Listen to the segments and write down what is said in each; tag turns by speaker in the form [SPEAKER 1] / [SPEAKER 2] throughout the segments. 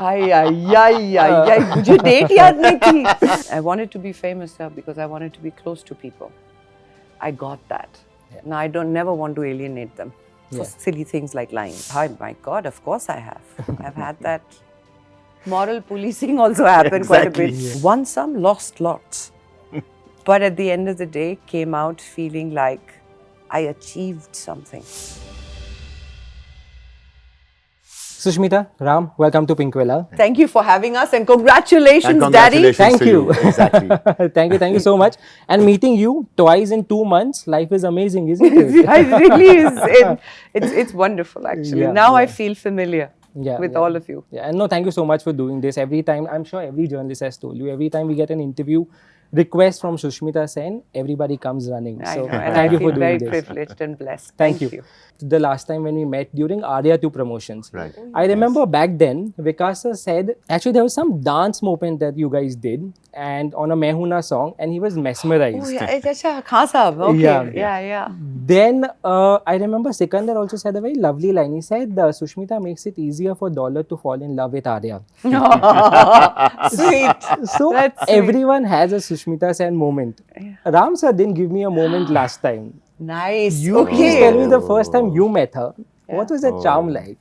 [SPEAKER 1] मुझे date याद नहीं थी. I wanted to be famous because I wanted to be close to people. I got that.
[SPEAKER 2] Yeah.
[SPEAKER 1] Now I don't never want to alienate them for silly things like lying. Oh my God, of course I have. I've had that. Moral policing also happened quite a bit.
[SPEAKER 2] Yeah.
[SPEAKER 1] Won some, lost lots. But at the end of the day, came out feeling like I achieved something.
[SPEAKER 2] Sushmita, Ram, welcome to Pinkvilla.
[SPEAKER 1] Thank you for having us and congratulations,
[SPEAKER 3] And
[SPEAKER 1] Daddy.
[SPEAKER 3] congratulations
[SPEAKER 2] Thank
[SPEAKER 3] to
[SPEAKER 2] you.
[SPEAKER 3] Exactly.
[SPEAKER 2] Thank you so much. And meeting you twice in 2 months, life is amazing, isn't it?
[SPEAKER 1] It really is. It's wonderful, actually.
[SPEAKER 2] Yeah,
[SPEAKER 1] now I
[SPEAKER 2] yeah.
[SPEAKER 1] feel familiar with all of you.
[SPEAKER 2] Yeah, and no, thank you so much for doing this. Every time, I'm sure every journalist has told you, every time we get an interview request from Sushmita Sen, everybody comes running.
[SPEAKER 1] I
[SPEAKER 2] So
[SPEAKER 1] know, and
[SPEAKER 2] thank
[SPEAKER 1] I
[SPEAKER 2] you
[SPEAKER 1] feel
[SPEAKER 2] for doing
[SPEAKER 1] very
[SPEAKER 2] this.
[SPEAKER 1] privileged and blessed.
[SPEAKER 2] Thank you. The last time when we met during Aarya 2 promotions,
[SPEAKER 3] Right.
[SPEAKER 2] I remember back then, Vikas sir said, actually there was some dance movement that you guys did and on a Mehuna song and he was mesmerized.
[SPEAKER 1] Oh, yeah. Acha, Khan Sahab. Okay. Yeah.
[SPEAKER 2] Then I remember Sikandar also said a very lovely line. He said, Sushmita makes it easier for Dollar to fall in love with Aarya.
[SPEAKER 1] Sweet.
[SPEAKER 2] So
[SPEAKER 1] That's sweet.
[SPEAKER 2] everyone has a Sushmita Sen moment. Ram sir didn't give me a moment last time.
[SPEAKER 1] Nice.
[SPEAKER 2] You
[SPEAKER 1] okay.
[SPEAKER 2] please tell me the first time you met her. What was that charm like?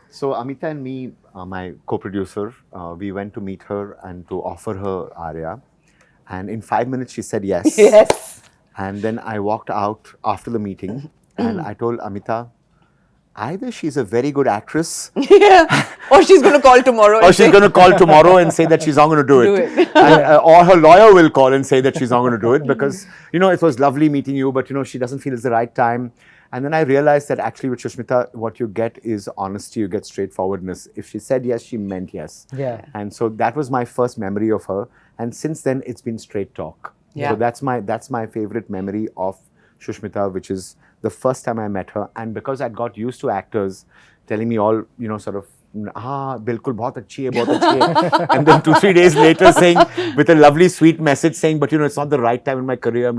[SPEAKER 3] So Amita and me, my co-producer, we went to meet her and to offer her Aarya. And in 5 minutes she said yes.
[SPEAKER 1] Yes.
[SPEAKER 3] And then I walked out after the meeting and I told Amita, either she's a very good actress
[SPEAKER 1] Yeah. Or she's going to call tomorrow.
[SPEAKER 3] or she's going to call tomorrow and say that she's not going to do it. And, or her lawyer will call and say that she's not going to do it because, you know, it was lovely meeting you, but, you know, she doesn't feel it's the right time. And then I realized that actually with Sushmita, what you get is honesty, you get straightforwardness. If she said yes, she meant yes.
[SPEAKER 2] Yeah.
[SPEAKER 3] And so that was my first memory of her. And since then, it's been straight talk.
[SPEAKER 1] Yeah.
[SPEAKER 3] So that's my favorite memory of Sushmita, which is the first time I met her. And because I'd got used to actors telling me all, you know, sort of, bilkul, bahut achhi hai, bahut achhi hai. And then 2-3 days later saying, with a lovely sweet message saying, but you know, it's not the right time in my career. I'm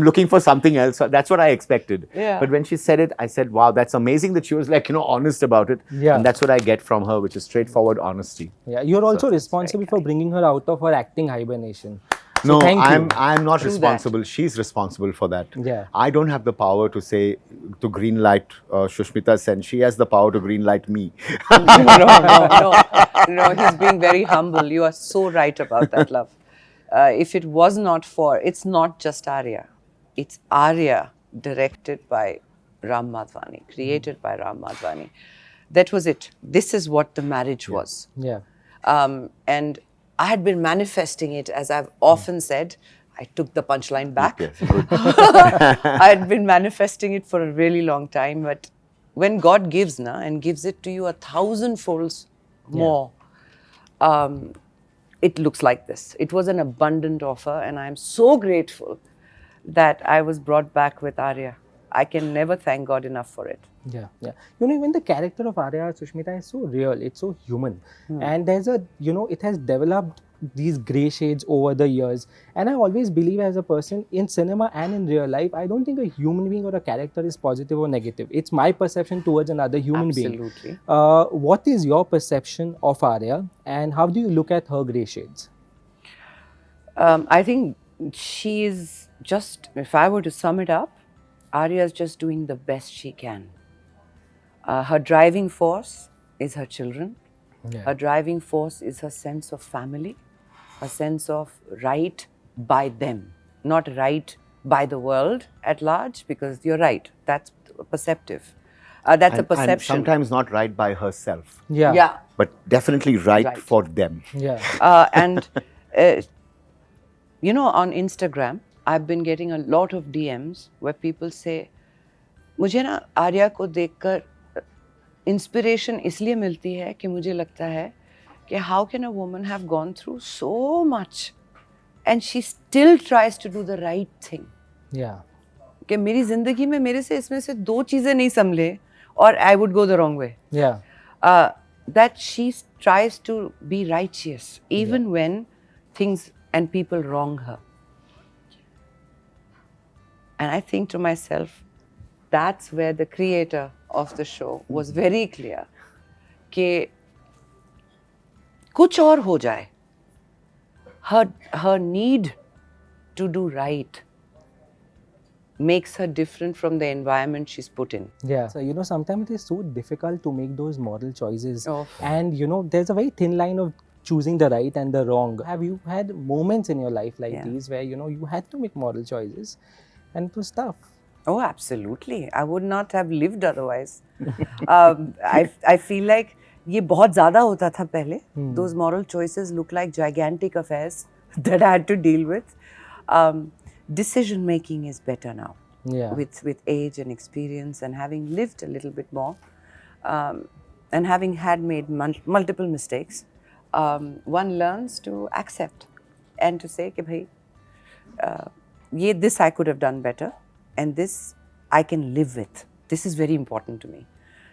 [SPEAKER 3] looking for something else. So that's what I expected.
[SPEAKER 1] Yeah.
[SPEAKER 3] But when she said it, I said, wow, that's amazing that she was like, you know, honest about it.
[SPEAKER 2] Yeah.
[SPEAKER 3] And that's what I get from her, which is straightforward honesty.
[SPEAKER 2] Yeah, you're also responsible for bringing her out of her acting hibernation. So
[SPEAKER 3] No,
[SPEAKER 2] thank you.
[SPEAKER 3] I'm not
[SPEAKER 1] True
[SPEAKER 3] responsible. She's responsible for that.
[SPEAKER 2] Yeah.
[SPEAKER 3] I don't have the power to say, to green light Sushmita Sen. She has the power to green light me.
[SPEAKER 1] No, he's being very humble. You are so right about that, love. If it was not for, it's not just Aarya. It's Aarya, directed by Ram Madhvani, created by Ram Madhvani. That was it. This is what the marriage was.
[SPEAKER 2] Yeah.
[SPEAKER 1] And I had been manifesting it, as I've often said. I took the punchline back.
[SPEAKER 3] Yes, good.
[SPEAKER 1] I had been manifesting it for a really long time, but when God gives and gives it to you 1,000 folds more, it looks like this. It was an abundant offer, and I'm so grateful that I was brought back with Aarya. I can never thank God enough for it.
[SPEAKER 2] Yeah. You know, even the character of Aarya Sushmita is so real, it's so human. And there's it has developed these grey shades over the years. And I always believe as a person in cinema and in real life, I don't think a human being or a character is positive or negative. It's my perception towards another human being.
[SPEAKER 1] Absolutely.
[SPEAKER 2] What is your perception of Aarya and how do you look at her grey shades?
[SPEAKER 1] I think she is just, if I were to sum it up, Aarya is just doing the best she can. Her driving force is her children.
[SPEAKER 2] Yeah.
[SPEAKER 1] Her driving force is her sense of family, a sense of right by them, not right by the world at large, because you're right, that's perceptive. That's a perception.
[SPEAKER 3] And sometimes not right by herself,
[SPEAKER 2] Yeah.
[SPEAKER 3] but definitely right
[SPEAKER 1] Right.
[SPEAKER 3] for them.
[SPEAKER 2] Yeah.
[SPEAKER 1] And, you know, on Instagram, I've been getting a lot of DMs where people say, मुझे ना आर्या को देखकर inspiration इसलिए मिलती है कि मुझे लगता है कि how can a woman have gone through so much and she still tries to do the right thing.
[SPEAKER 2] Yeah.
[SPEAKER 1] कि मेरी जिंदगी में मेरे से इसमें से 2 चीजें नहीं संभले और I would go the wrong way.
[SPEAKER 2] Yeah.
[SPEAKER 1] That she tries to be righteous even when things and people wrong her. And I think to myself, that's where the creator of the show was very clear. Ke कुछ और हो जाए. Her need to do right makes her different from the environment she's put in.
[SPEAKER 2] Yeah. So, you know, sometimes it is so difficult to make those moral choices.
[SPEAKER 1] Oh.
[SPEAKER 2] And, you know, there's a very thin line of choosing the right and the wrong. Have you had moments in your life like
[SPEAKER 1] Yeah.
[SPEAKER 2] these where, you know, you had to make moral choices and it was tough?
[SPEAKER 1] Oh, absolutely. I would not have lived otherwise. I feel like ये बहुत ज़्यादा होता था पहले. Those moral choices look like gigantic affairs that I had to deal with. Decision making is better now.
[SPEAKER 2] Yeah.
[SPEAKER 1] With age and experience and having lived a little bit more, and having had made multiple mistakes, one learns to accept and to say कि भाई this I could have done better and this I can live with. This is very important to me.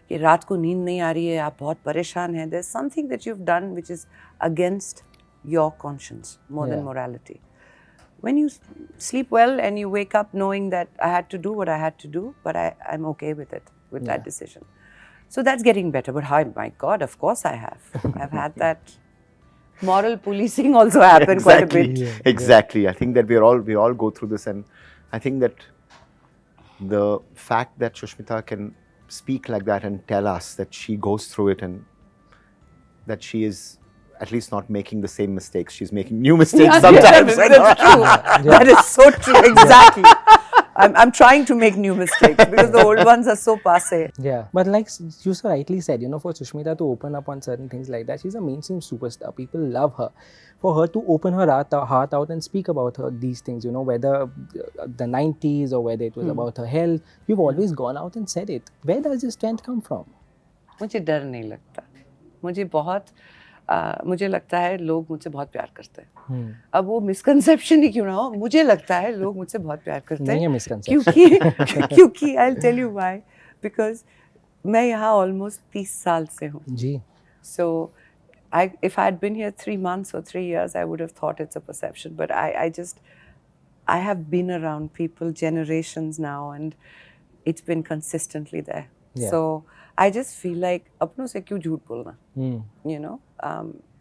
[SPEAKER 1] कि रात को नींद नहीं आ रही है, आप बहुत परेशान हैं. There's something that you've done which is against your conscience more than morality. When you sleep well and you wake up knowing that I had to do what I had to do, but I'm okay with it, with that decision. So that's getting better. But my God, of course I have. I've had that moral policing also happen quite a bit.
[SPEAKER 3] Exactly. I think that we all go through this, and I think that the fact that Sushmita can speak like that and tell us that she goes through it and that she is at least not making the same mistakes. She's making new mistakes sometimes.
[SPEAKER 1] That's true. That is so true. Exactly. I'm trying to make new mistakes because the old ones are so passé.
[SPEAKER 2] Yeah, but like you so rightly said, you know, for Sushmita to open up on certain things like that, she's a mainstream superstar. People love her. For her to open her heart out and speak about these things, you know, whether the 90s or whether it was about her health, you've always gone out and said it. Where does this strength come from?
[SPEAKER 1] मुझे डर नहीं लगता. मुझे लगता है लोग मुझसे बहुत प्यार करते हैं. अब वो मिसकंसेप्शन ही क्यों ना हो, मुझे लगता है लोग मुझसे बहुत प्यार करते हैं.
[SPEAKER 2] नहीं है misconception.
[SPEAKER 1] क्योंकि I'll tell you why. Because मैं यहाँ almost 30 साल से हूँ.
[SPEAKER 2] जी.
[SPEAKER 1] So if I had been here 3 months or 3 years, I would have thought it's a perception. But I have been around people generations now, and it's been consistently there.
[SPEAKER 2] Yeah.
[SPEAKER 1] So I just feel like अपनों से क्यों झूठ बोलना, you know,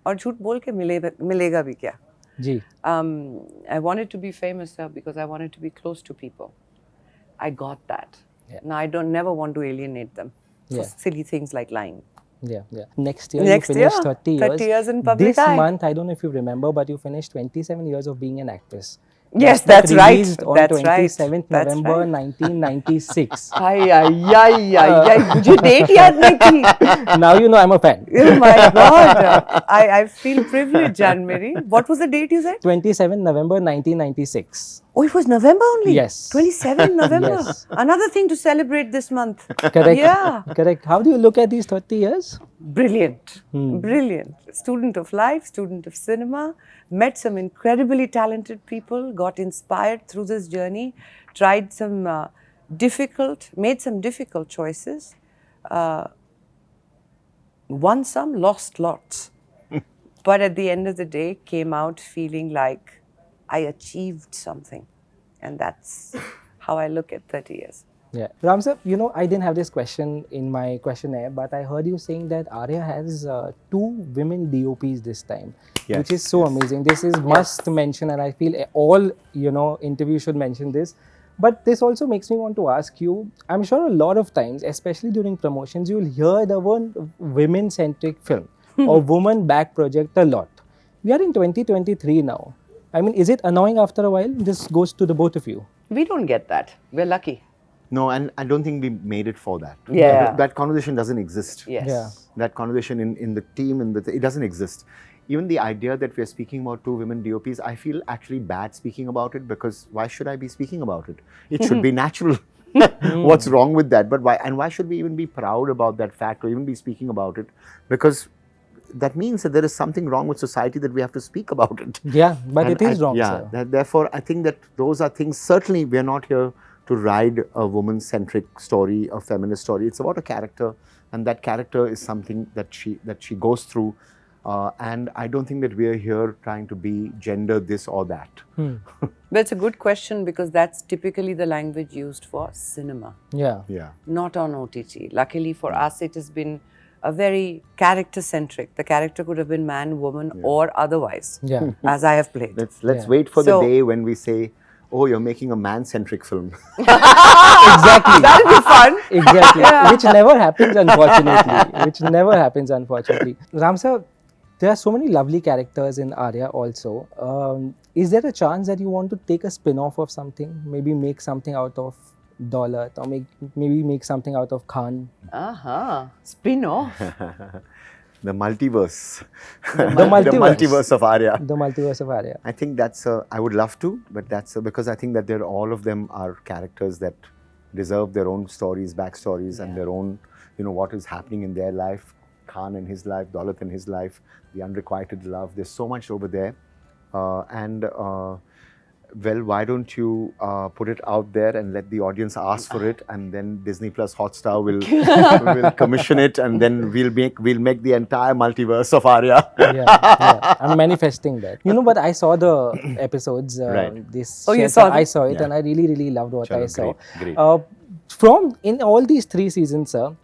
[SPEAKER 1] और झूठ बोल के मिलेगा भी क्या?
[SPEAKER 2] जी.
[SPEAKER 1] I wanted to be famous because I wanted to be close to people. I got that.
[SPEAKER 2] Yeah.
[SPEAKER 1] Now I never want to alienate them for silly things like lying.
[SPEAKER 2] Yeah. Next year you finish 30 years.
[SPEAKER 1] 30 years in public
[SPEAKER 2] this
[SPEAKER 1] eye.
[SPEAKER 2] month, I don't know if you remember, but you finished 27 years of being an actress.
[SPEAKER 1] Yes, that's right.
[SPEAKER 2] Released on
[SPEAKER 1] That's right.
[SPEAKER 2] 27th
[SPEAKER 1] That's
[SPEAKER 2] November
[SPEAKER 1] right.
[SPEAKER 2] 1996.
[SPEAKER 1] आई मुझे date याद नहीं थी.
[SPEAKER 2] Now you know I'm a fan.
[SPEAKER 1] Oh my God. I feel privileged, Janmari. What was the date you said?
[SPEAKER 2] 27 November 1996.
[SPEAKER 1] Oh, it was November only?
[SPEAKER 2] Yes.
[SPEAKER 1] 27 November.
[SPEAKER 2] Yes.
[SPEAKER 1] Another thing to celebrate this month.
[SPEAKER 2] Correct.
[SPEAKER 1] Yeah.
[SPEAKER 2] Correct. How do you look at these 30 years?
[SPEAKER 1] Brilliant. Brilliant. Student of life, student of cinema, met some incredibly talented people, got inspired through this journey, tried some made some difficult choices, won some, lost lots. But at the end of the day, came out feeling like I achieved something. And that's how I look at 30 years.
[SPEAKER 2] Yeah. Ram sir, you know, I didn't have this question in my questionnaire, but I heard you saying that Aarya has 2 women DOPs this time,
[SPEAKER 3] Yes,
[SPEAKER 2] which is so amazing. This is must mention, and I feel all, you know, interviews should mention this. But this also makes me want to ask you, I'm sure a lot of times, especially during promotions, you'll hear the word women-centric film or woman-backed project a lot. We are in 2023 now. I mean, is it annoying after a while? This goes to the both of you.
[SPEAKER 1] We don't get that. We're lucky.
[SPEAKER 3] No, and I don't think we made it for that.
[SPEAKER 1] Yeah.
[SPEAKER 3] That conversation doesn't exist.
[SPEAKER 1] Yes.
[SPEAKER 2] Yeah.
[SPEAKER 3] That conversation in the team, it doesn't exist. Even the idea that we're speaking about 2 women DOPs, I feel actually bad speaking about it, because why should I be speaking about it? It should be natural. What's wrong with that? But why? And why should we even be proud about that fact or even be speaking about it? Because that means that there is something wrong with society that we have to speak about it.
[SPEAKER 2] Yeah, but it is wrong,
[SPEAKER 3] Yeah,
[SPEAKER 2] sir.
[SPEAKER 3] therefore, I think that those are things, certainly we're not here to ride a woman-centric story, a feminist story. It's about a character, and that character is something that she goes through. And I don't think that we're here trying to be gender this or that.
[SPEAKER 1] But it's a good question, because that's typically the language used for cinema,
[SPEAKER 2] Yeah.
[SPEAKER 3] Yeah.
[SPEAKER 1] not on OTT. Luckily for us, it has been a very character centric. The character could have been man, woman, or otherwise,
[SPEAKER 2] Yeah.
[SPEAKER 1] as I have played.
[SPEAKER 3] Let's
[SPEAKER 2] Yeah.
[SPEAKER 3] wait for the
[SPEAKER 1] So-
[SPEAKER 3] day when we say, oh, you're making a man-centric film.
[SPEAKER 2] Exactly.
[SPEAKER 1] That'll be fun.
[SPEAKER 2] Exactly. Which never happens, unfortunately. Which never happens, unfortunately. Ram sir, there are so many lovely characters in Aarya also. Is there a chance that you want to take a spin-off of something? Maybe make something out of Daulat, or maybe make something out of Khan?
[SPEAKER 1] Spin off.
[SPEAKER 3] The multiverse.
[SPEAKER 2] The multiverse.
[SPEAKER 3] multiverse of Aarya.
[SPEAKER 2] The multiverse of Aarya.
[SPEAKER 3] I think that's I would love to, but that's because I think that all of them are characters that deserve their own stories, backstories, and their own, what is happening in their life. Khan in his life, Daulat in his life, the unrequited love. There's so much over there, well, why don't you put it out there and let the audience ask for it, and then Disney Plus Hotstar will commission it, and then we'll make the entire multiverse of Aarya.
[SPEAKER 2] Yeah. I'm manifesting that. But I saw the episodes.
[SPEAKER 3] Right.
[SPEAKER 2] This
[SPEAKER 1] Oh, you
[SPEAKER 2] Shelter,
[SPEAKER 1] saw them?
[SPEAKER 2] I saw it,
[SPEAKER 3] Yeah.
[SPEAKER 2] and I really loved what I
[SPEAKER 3] Chalo,
[SPEAKER 2] saw.
[SPEAKER 3] great.
[SPEAKER 2] From in all these 3 seasons, sir,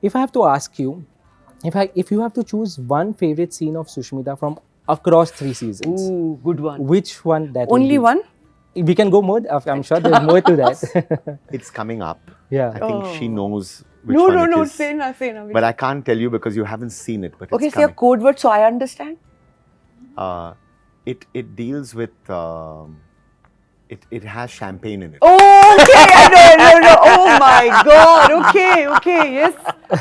[SPEAKER 2] if I have to ask you, if you have to choose one favorite scene of Sushmita from across 3 seasons,
[SPEAKER 1] Ooh, good one.
[SPEAKER 2] which one that would
[SPEAKER 1] Only
[SPEAKER 2] be?
[SPEAKER 1] one?
[SPEAKER 2] We can go more. I'm sure there's more to that.
[SPEAKER 3] It's coming up.
[SPEAKER 2] Yeah.
[SPEAKER 3] I think she knows which
[SPEAKER 1] No,
[SPEAKER 3] one
[SPEAKER 1] no,
[SPEAKER 3] it
[SPEAKER 1] no.
[SPEAKER 3] is.
[SPEAKER 1] Say na.
[SPEAKER 3] But I can't tell you because you haven't seen it. But
[SPEAKER 1] Okay,
[SPEAKER 3] it's
[SPEAKER 1] say a
[SPEAKER 3] coming.
[SPEAKER 1] code word so I understand.
[SPEAKER 3] It deals with it has champagne in it.
[SPEAKER 1] Oh, okay. No. Oh my God. Okay. Yes,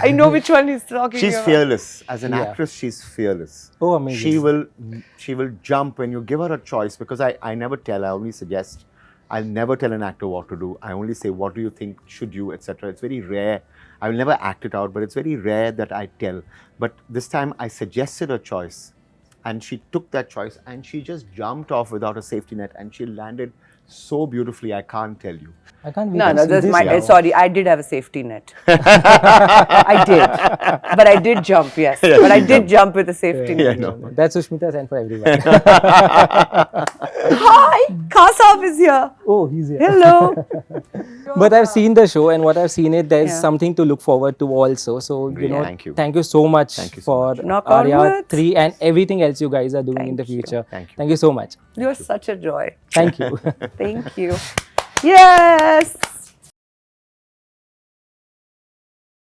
[SPEAKER 1] I know which one he's talking
[SPEAKER 3] She's
[SPEAKER 1] about.
[SPEAKER 3] fearless. As an
[SPEAKER 2] Yeah.
[SPEAKER 3] actress, she's fearless.
[SPEAKER 2] Oh, amazing.
[SPEAKER 3] She will jump when you give her a choice, because I never tell, I only suggest. I'll never tell an actor what to do. I only say, what do you think, should you, etc. It's very rare. I will never act it out, but it's very rare that I tell. But this time I suggested a choice, and she took that choice, and she just jumped off without a safety net, and she landed so beautifully, I can't tell you.
[SPEAKER 2] I can't wait
[SPEAKER 1] No,
[SPEAKER 2] to see
[SPEAKER 1] that's
[SPEAKER 2] this
[SPEAKER 1] my.
[SPEAKER 2] now.
[SPEAKER 1] Sorry, I did have a safety net. I did, but I did jump. Yes, but I did jump with a safety net.
[SPEAKER 3] Yeah, no.
[SPEAKER 2] That's Sushmita Sen for everyone.
[SPEAKER 1] Hi, Kasaf is here.
[SPEAKER 2] Oh, he's here.
[SPEAKER 1] Hello.
[SPEAKER 2] But I've seen the show, and what I've seen there's
[SPEAKER 1] Yeah.
[SPEAKER 2] something to look forward to also. So,
[SPEAKER 3] Great. Thank you.
[SPEAKER 2] thank you so much
[SPEAKER 3] Thank you so
[SPEAKER 2] for
[SPEAKER 3] much.
[SPEAKER 1] Knock on
[SPEAKER 2] Aarya
[SPEAKER 1] wood.
[SPEAKER 2] 3 and everything else you guys are doing in the
[SPEAKER 1] Thank you.
[SPEAKER 2] future.
[SPEAKER 3] Thank you.
[SPEAKER 2] Thank you so much.
[SPEAKER 1] You're such a joy.
[SPEAKER 2] Thank you.
[SPEAKER 1] Thank you. Yes.